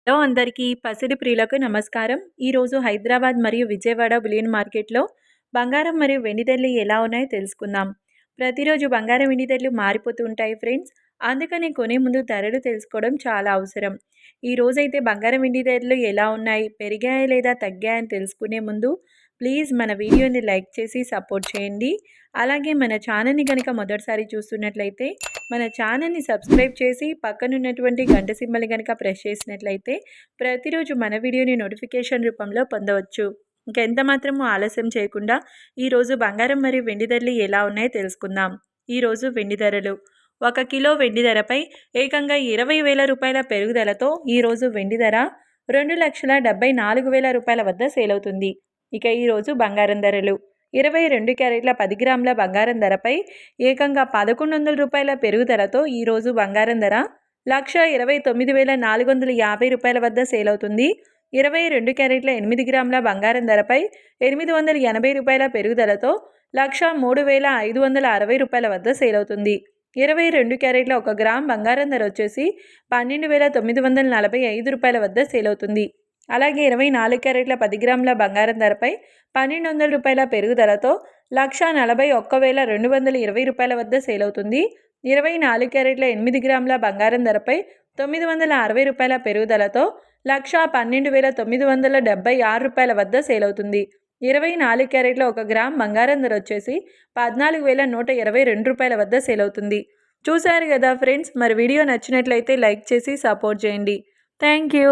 Hello అందరికీ పసిడి ప్రియులకు నమస్కారం. ఈరోజు హైదరాబాద్ మరియు విజయవాడ బులియన్ మార్కెట్లో బంగారం మరియు వెండి ధరలు ఎలా ఉన్నాయో తెలుసుకుందాం. ప్రతిరోజు బంగారం వెండి ధరలు మారిపోతూ ఉంటాయి ఫ్రెండ్స్. అందుకని కొనే ముందు ధరలు తెలుసుకోవడం చాలా అవసరం. ఈ రోజైతే బంగారం వెండి ధరలు ఎలా ఉన్నాయి, పెరిగాయా లేదా తగ్గాయని తెలుసుకునే ముందు ప్లీజ్ మన వీడియోని లైక్ చేసి సపోర్ట్ చేయండి. అలాగే మన ఛానల్ని కనుక మొదటిసారి చూస్తున్నట్లయితే మన ఛానల్ని సబ్స్క్రైబ్ చేసి పక్కనున్నటువంటి గంట సింబల్ని కనుక ప్రెస్ చేసినట్లయితే ప్రతిరోజు మన వీడియోని నోటిఫికేషన్ రూపంలో పొందవచ్చు. ఇంకెంత మాత్రము ఆలస్యం చేయకుండా ఈరోజు బంగారం మరియు వెండి ధరలు ఎలా ఉన్నాయో తెలుసుకుందాం. ఈరోజు వెండి ధరలు 1 కిలో వెండి ధరపై ఏకంగా 20,000 రూపాయల పెరుగుదలతో ఈరోజు వెండి ధర 2,74,000 రూపాయల వద్ద సేల్ అవుతుంది. ఇక ఈరోజు బంగారం ధరలు 22 క్యారెట్ల 10 గ్రాముల బంగారం ధరపై ఏకంగా 1,100 రూపాయల పెరుగుదలతో ఈరోజు బంగారం ధర 1,29,450 రూపాయల వద్ద సేల్ అవుతుంది. 22 క్యారెట్ల 8 గ్రాముల బంగారం ధరపై 880 రూపాయల పెరుగుదలతో 1,03,560 రూపాయల వద్ద సేల్ అవుతుంది. 22 క్యారెట్ల 1 గ్రామ్ బంగారం ధర వచ్చేసి 12,945 రూపాయల వద్ద సేల్ అవుతుంది. అలాగే 24 క్యారెట్ల 10 గ్రాముల బంగారం ధరపై 1,200 రూపాయల పెరుగుదలతో 1,41,220 రూపాయల వద్ద సేల్ అవుతుంది. 24 క్యారెట్ల 8 గ్రాముల బంగారం ధరపై 960 రూపాయల పెరుగుదలతో 1,12,976 రూపాయల వద్ద సేల్ అవుతుంది. 24 క్యారెట్ల 1 గ్రామ్ బంగారం ధర వచ్చేసి 14,122 రూపాయల వద్ద సేల్ అవుతుంది. చూశారు కదా ఫ్రెండ్స్, మరి వీడియో నచ్చినట్లయితే లైక్ చేసి సపోర్ట్ చేయండి. Thank you.